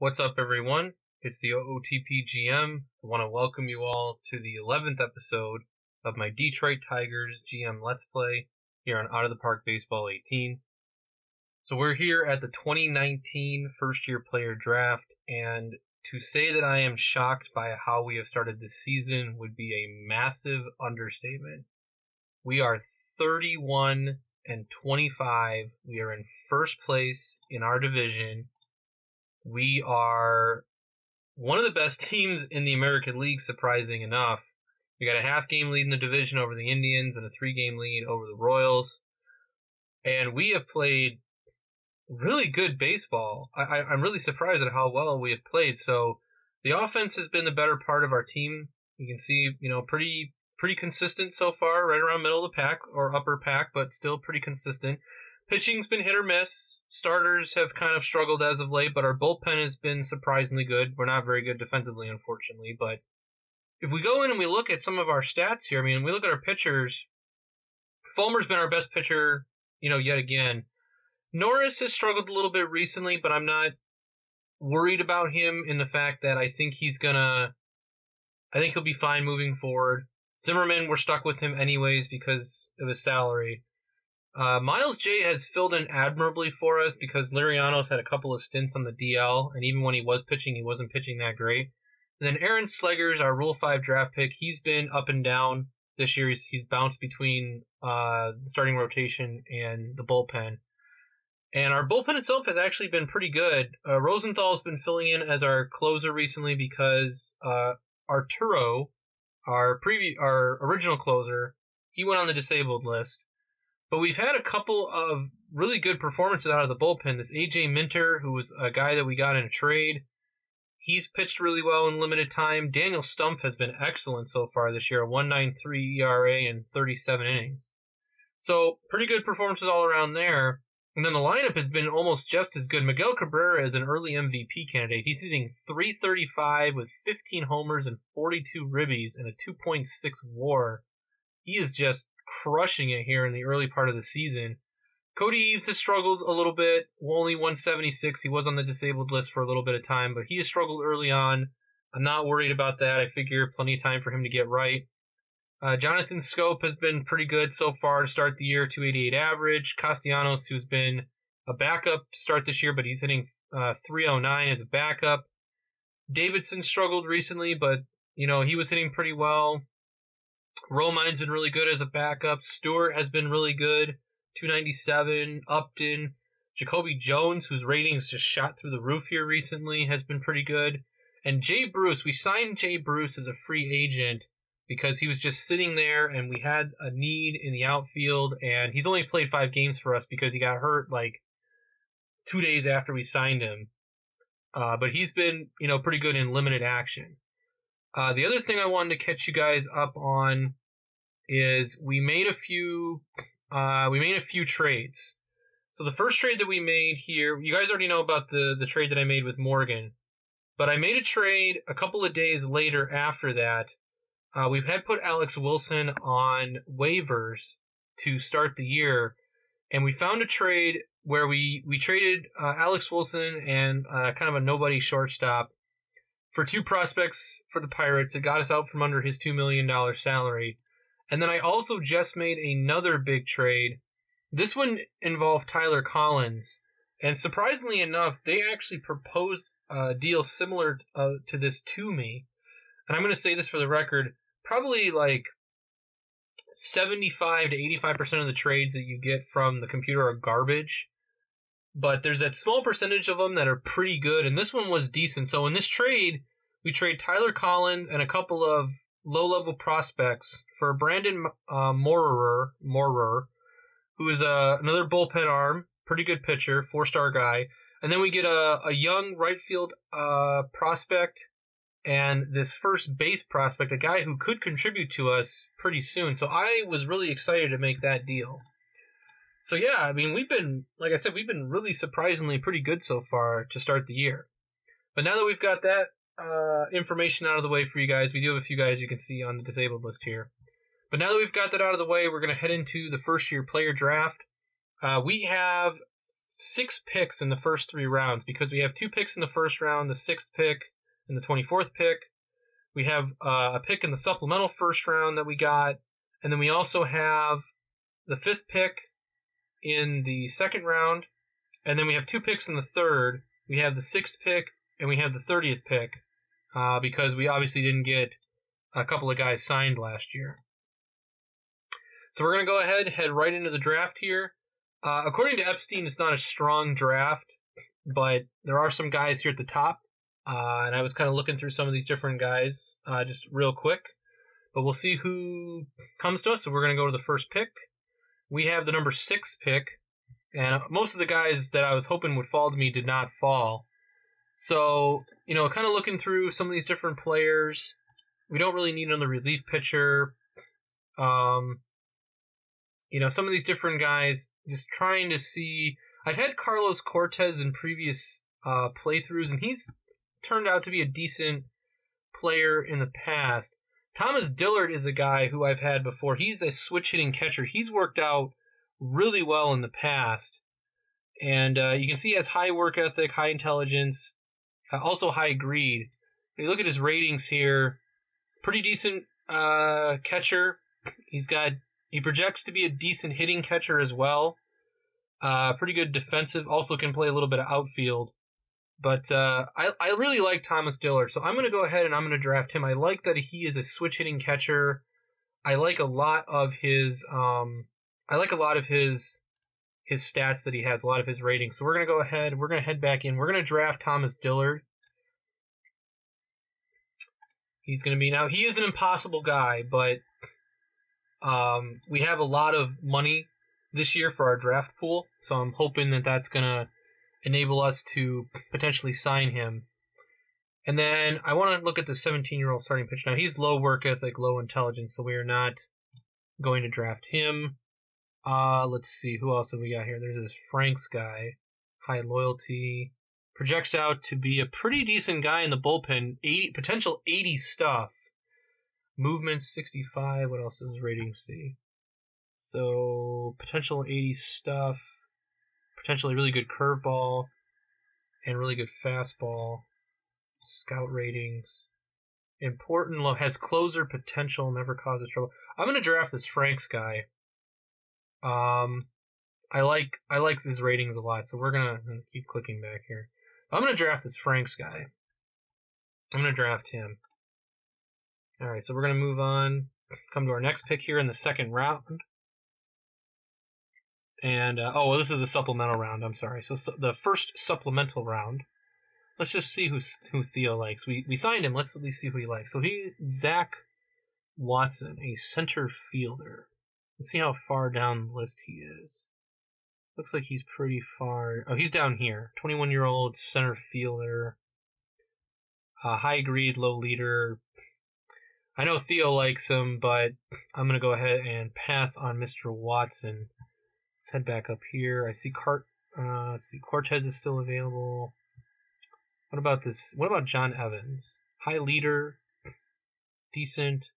What's up, everyone? It's the OOTP GM. I want to welcome you all to the 11th episode of my Detroit Tigers GM Let's Play here on Out of the Park Baseball 18. So we're here at the 2019 first-year player draft, and to say that I am shocked by how we have started this season would be a massive understatement. We are 31 and 25. We are in first place in our division. We are one of the best teams in the American League, surprising enough. We got a half-game lead in the division over the Indians and a 3-game lead over the Royals. And we have played really good baseball. I'm really surprised at how well we have played. So the offense has been the better part of our team. You can see, pretty consistent so far, right around middle of the pack or upper pack, but still pretty consistent. Pitching's been hit or miss. Starters have kind of struggled as of late, but our bullpen has been surprisingly good. We're not very good defensively, unfortunately, but if we go in and we look at some of our stats here, we look at our pitchers. Fulmer's been our best pitcher, yet again. Norris has struggled a little bit recently, but I'm not worried about him in the fact that I think he'll be fine moving forward. Zimmerman, we're stuck with him anyways because of his salary. Miles J has filled in admirably for us because Liriano's had a couple of stints on the DL, and even when he was pitching, he wasn't pitching that great. And then Aaron Slegers, our Rule 5 draft pick, he's been up and down this year. He's bounced between the starting rotation and the bullpen. And our bullpen itself has actually been pretty good. Rosenthal's been filling in as our closer recently because Arturo, our original closer, he went on the disabled list. But we've had a couple of really good performances out of the bullpen. This A.J. Minter, who was a guy that we got in a trade, he's pitched really well in limited time. Daniel Stumpf has been excellent so far this year, a 1.93 ERA in 37 innings. So pretty good performances all around there. And then the lineup has been almost just as good. Miguel Cabrera is an early MVP candidate. He's hitting .335 with 15 homers and 42 ribbies and a 2.6 WAR. He is just crushing it here in the early part of the season. Cody Eves has struggled a little bit, only 176. He was on the disabled list for a little bit of time, but he has struggled early on. I'm not worried about that. I figure plenty of time for him to get right. Jonathan Scope has been pretty good so far to start the year, 288 average. Castellanos, who's been a backup to start this year, but he's hitting 309 as a backup. Davidson struggled recently, but he was hitting pretty well. Romine's been really good as a backup. Stewart has been really good, 297. Upton, Jacoby Jones, whose ratings just shot through the roof here recently, has been pretty good. And Jay Bruce, we signed Jay Bruce as a free agent because he was just sitting there and we had a need in the outfield, and he's only played 5 games for us because he got hurt like 2 days after we signed him. But he's been, pretty good in limited action. The other thing I wanted to catch you guys up on is we made a few trades. So the first trade that we made here, you guys already know about the trade that I made with Morgan, but I made a trade a couple of days later after that. We've had put Alex Wilson on waivers to start the year, and we found a trade where we traded Alex Wilson and kind of a nobody shortstop for 2 prospects for the Pirates. It got us out from under his $2 million salary. And then I also just made another big trade. This one involved Tyler Collins. And surprisingly enough, they actually proposed a deal similar to this to me. And I'm going to say this for the record, probably like 75 to 85% of the trades that you get from the computer are garbage. But there's that small percentage of them that are pretty good, and this one was decent. So in this trade, we trade Tyler Collins and a couple of low-level prospects for Brandon Maurer, who is another bullpen arm, pretty good pitcher, 4-star guy. And then we get a young right field prospect and this first base prospect, a guy who could contribute to us pretty soon. So I was really excited to make that deal. So yeah, we've been really surprisingly pretty good so far to start the year. But now that we've got that information out of the way for you guys, we do have a few guys you can see on the disabled list here. But now that we've got that out of the way, we're going to head into the first year player draft. We have 6 picks in the first 3 rounds because we have 2 picks in the first round, the 6th pick, and the 24th pick. We have a pick in the supplemental first round that we got, and then we also have the 5th pick in the second round, and then we have 2 picks in the third. We have the 6th pick, and we have the 30th pick because we obviously didn't get a couple of guys signed last year. So we're going to go ahead and head right into the draft here. According to Epstein, it's not a strong draft, but there are some guys here at the top. And I was kind of looking through some of these different guys just real quick. But we'll see who comes to us. So we're going to go to the first pick. We have the number 6 pick. And most of the guys that I was hoping would fall to me did not fall. So, kind of looking through some of these different players. We don't really need another relief pitcher. Some of these different guys, just trying to see. I've had Carlos Cortez in previous playthroughs, and he's turned out to be a decent player in the past. Thomas Dillard is a guy who I've had before. He's a switch-hitting catcher. He's worked out really well in the past. And you can see he has high work ethic, high intelligence, also high greed. If you look at his ratings here, pretty decent catcher. He projects to be a decent hitting catcher as well. Pretty good defensive. Also can play a little bit of outfield. But I really like Thomas Dillard, so I'm going to go ahead and I'm going to draft him. I like that he is a switch hitting catcher. I like a lot of his his stats that he has, a lot of his ratings. So we're going to go ahead. We're going to head back in. We're going to draft Thomas Dillard. He's going to be now. He is an impossible guy, but we have a lot of money this year for our draft pool, so I'm hoping that that's going to enable us to potentially sign him. And then I want to look at the 17-year-old starting pitcher. Now, he's low work ethic, low intelligence, so we are not going to draft him. Let's see, who else have we got here? There's this Franks guy, high loyalty. Projects out to be a pretty decent guy in the bullpen, potential 80 stuff. Movement 65, what else does his rating see? So, potential 80 stuff, potentially really good curveball, and really good fastball. Scout ratings. Important low, has closer potential, never causes trouble. I'm going to draft this Franks guy. I like his ratings a lot, so we're going to keep clicking back here. I'm going to draft this Franks guy. I'm going to draft him. Alright, so we're going to move on, come to our next pick here in the second round. And, this is a supplemental round, I'm sorry. So the first supplemental round. Let's just see who Theo likes. We signed him, let's at least see who he likes. So Zach Watson, a center fielder. Let's see how far down the list he is. Looks like he's pretty far. Oh, he's down here. 21-year-old center fielder. High greed, low leader. I know Theo likes him, but I'm going to go ahead and pass on Mr. Watson. Let's head back up here. I see Cortez is still available. What about this? What about John Evans? High leader, decent,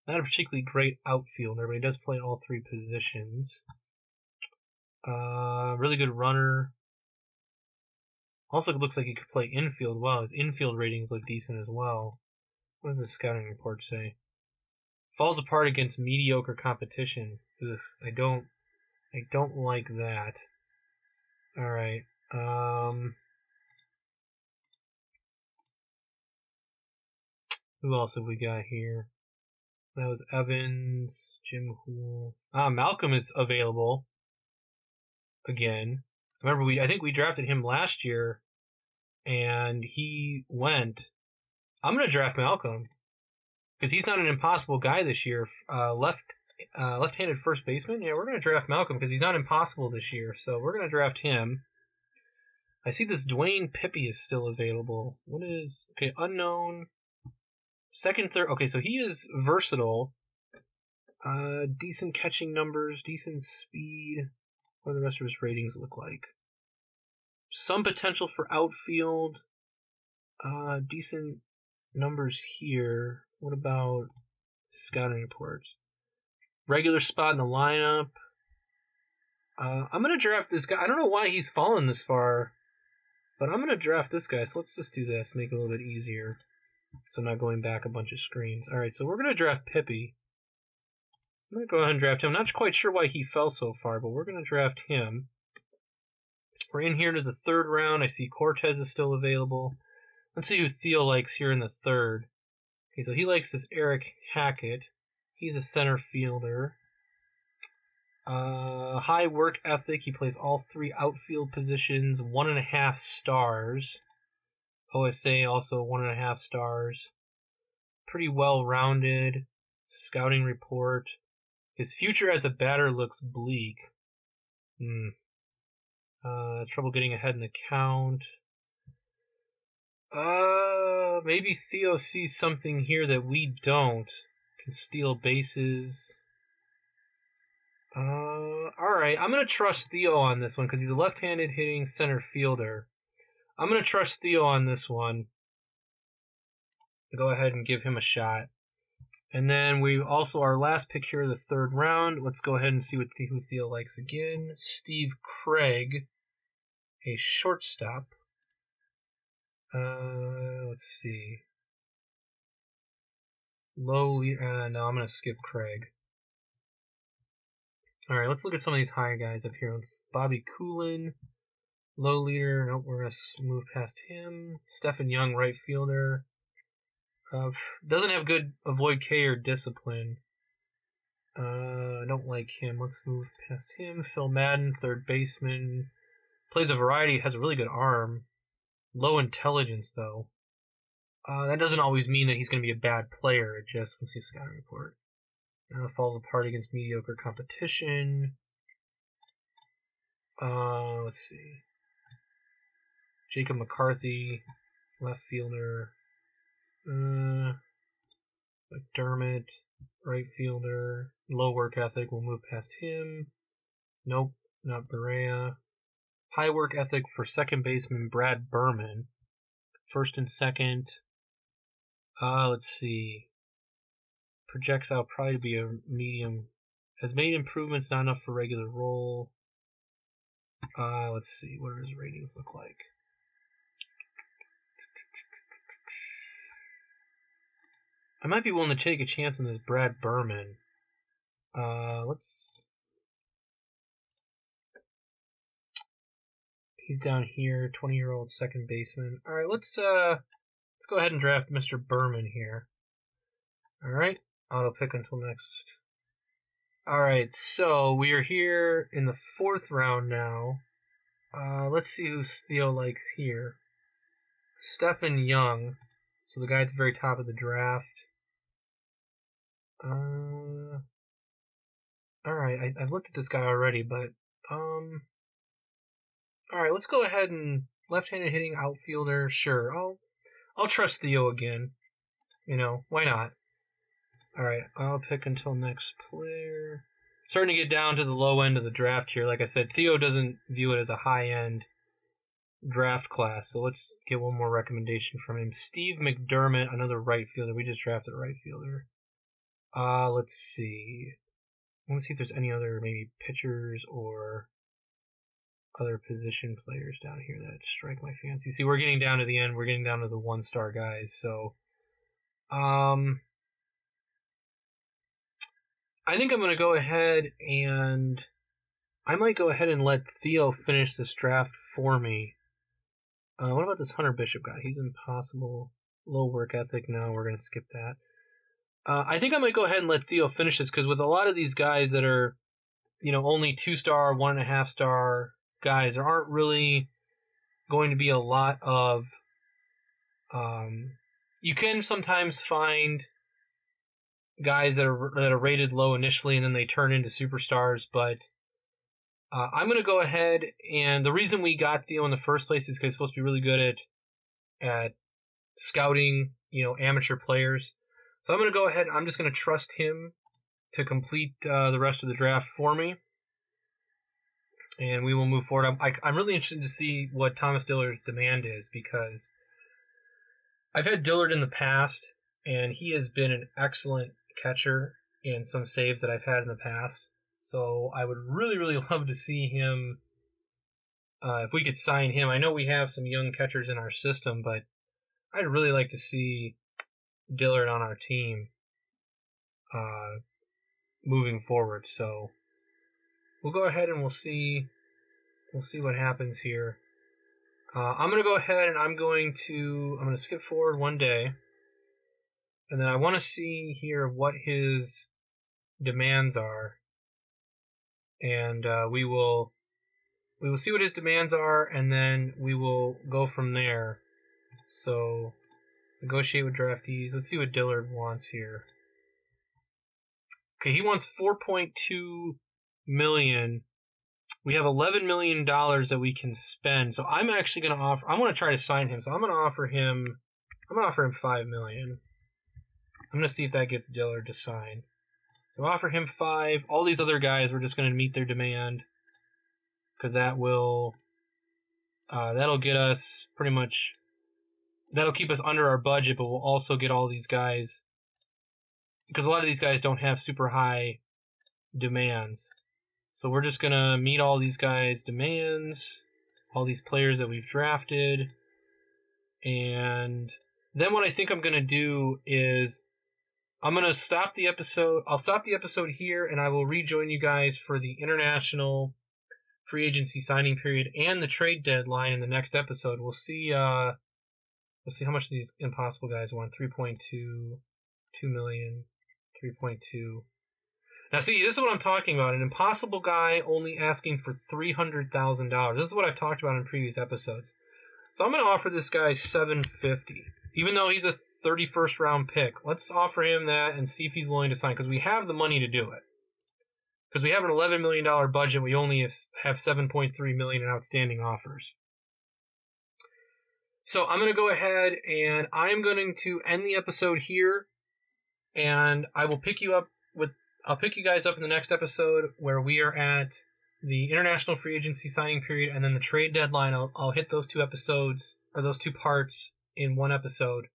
not a particularly great outfielder, but he does play all 3 positions. Really good runner. Also looks like he could play infield well. His infield ratings look decent as well. What does the scouting report say? Falls apart against mediocre competition. Ugh, I don't like that. Alright. Who else have we got here? That was Evans, Jim Hool. Malcolm is available again. Remember, I think we drafted him last year, and he went. I'm going to draft Malcolm because he's not an impossible guy this year. Left-handed first baseman. Yeah, we're going to draft Malcolm because he's not impossible this year. So we're going to draft him. I see this Dwayne Pippy is still available. What is unknown? Second, third. Okay, so he is versatile. Decent catching numbers, decent speed. What do the rest of his ratings look like? Some potential for outfield. Decent numbers here. What about scouting reports? Regular spot in the lineup. I'm going to draft this guy. I don't know why he's fallen this far, but I'm going to draft this guy. So let's just do this, make it a little bit easier. So I'm not going back a bunch of screens. All right, so we're going to draft Pippi. I'm going to go ahead and draft him. I'm not quite sure why he fell so far, but we're going to draft him. We're in here to the third round. I see Cortez is still available. Let's see who Theo likes here in the third. Okay, so he likes this Eric Hackett. He's a center fielder. High work ethic. He plays all 3 outfield positions. 1.5 stars. OSA also 1.5 stars. Pretty well-rounded. Scouting report. His future as a batter looks bleak. Trouble getting ahead in the count. Maybe Theo sees something here that we don't. Can steal bases. Alright, I'm going to trust Theo on this one because he's a left-handed hitting center fielder. I'm going to trust Theo on this one. Go ahead and give him a shot. And then we also, our last pick here, the third round. Let's go ahead and see who Theo likes again. Steve Craig, a shortstop. Let's see. No, I'm going to skip Craig. Alright, let's look at some of these high guys up here. Bobby Coolin, low leader. Nope, we're going to move past him. Stephen Young, right fielder. Doesn't have good avoid K or discipline. I don't like him. Let's move past him. Phil Madden, third baseman. Plays a variety, has a really good arm. Low intelligence, though. That doesn't always mean that he's going to be a bad player. It just, let's see a scouting report. Falls apart against mediocre competition. Let's see. Jacob McCarthy, left fielder. McDermott, right fielder. Low work ethic, we'll move past him. Nope, not Berea. High work ethic for second baseman Brad Berman. First and second. Let's see. Projects out probably to be a medium. Has made improvements, not enough for regular role. Let's see. What do his ratings look like? I might be willing to take a chance on this Brad Berman. He's down here, 20-year-old second baseman. All right, let's go ahead and draft Mr. Berman here. All right, auto pick until next. All right, so we are here in the fourth round now. Let's see who Theo likes here. Stephen Young, so the guy at the very top of the draft. All right, I've looked at this guy already, but all right, let's go ahead and left-handed hitting outfielder. Sure, I'll trust Theo again. You know, why not? All right, I'll pick until next player. Starting to get down to the low end of the draft here. Like I said, Theo doesn't view it as a high-end draft class, so let's get one more recommendation from him. Steve McDermott, another right fielder. We just drafted a right fielder. Let's see. I want to see if there's any other maybe pitchers or other position players down here that strike my fancy. See, we're getting down to the end. We're getting down to the one-star guys. So, I think I'm going to go ahead and I might go ahead and let Theo finish this draft for me. What about this Hunter Bishop guy? He's impossible. Low work ethic. No, we're going to skip that. I think I might go ahead and let Theo finish this because with a lot of these guys that are, you know, only 2-star, 1.5-star guys, there aren't really going to be a lot of. You can sometimes find guys that are rated low initially and then they turn into superstars, but I'm going to go ahead, and the reason we got Theo in the first place is because he's supposed to be really good at scouting, you know, amateur players. So I'm going to go ahead, I'm just going to trust him to complete the rest of the draft for me, and we will move forward. I'm really interested to see what Thomas Dillard's demand is, because I've had Dillard in the past, and he has been an excellent catcher in some saves that I've had in the past. So I would really, really love to see him, if we could sign him. I know we have some young catchers in our system, but I'd really like to see Dillard on our team moving forward. So we'll go ahead and we'll see what happens here. I'm going to go ahead and I'm going to skip forward one day, and then I want to see here what his demands are, and we will see what his demands are, and then we will go from there. So negotiate with draftees. Let's see what Dillard wants here. Okay, he wants $4.2 million. We have $11 million that we can spend. So I'm actually going to offer. I'm going to try to sign him. So I'm going to offer him $5 million. I'm going to see if that gets Dillard to sign. So offer him 5. All these other guys, we're just going to meet their demand, because that will that'll get us pretty much. That'll keep us under our budget, but we'll also get all these guys, because a lot of these guys don't have super high demands. So we're just going to meet all these guys' demands, all these players that we've drafted. And then what I think I'm going to do is I'm going to stop the episode. I'll stop the episode here, and I will rejoin you guys for the international free agency signing period and the trade deadline in the next episode. We'll see how much these impossible guys want. 3.2, 2 million, 3.2. Now, see, this is what I'm talking about. An impossible guy only asking for $300,000. This is what I've talked about in previous episodes. So I'm going to offer this guy $750, even though he's a 31st round pick. Let's offer him that and see if he's willing to sign, because we have the money to do it. Because we have an $11 million budget, we only have $7.3 million in outstanding offers. So I'm going to go ahead and I'm going to end the episode here, and I will I'll pick you guys up in the next episode where we are at the international free agency signing period and then the trade deadline. I'll hit those 2 episodes, or those 2 parts, in one episode.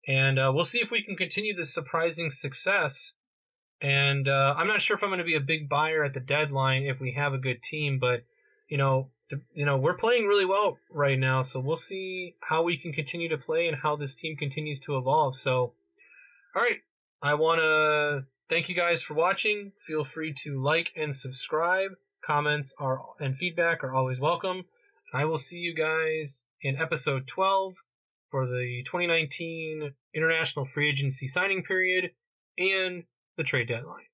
And we'll see if we can continue this surprising success. And I'm not sure if I'm going to be a big buyer at the deadline if we have a good team, but we're playing really well right now, so we'll see how we can continue to play and how this team continues to evolve. So, all right, I want to thank you guys for watching. Feel free to like and subscribe. Comments and feedback are always welcome. I will see you guys in episode 12 for the 2019 international free agency signing period and the trade deadline.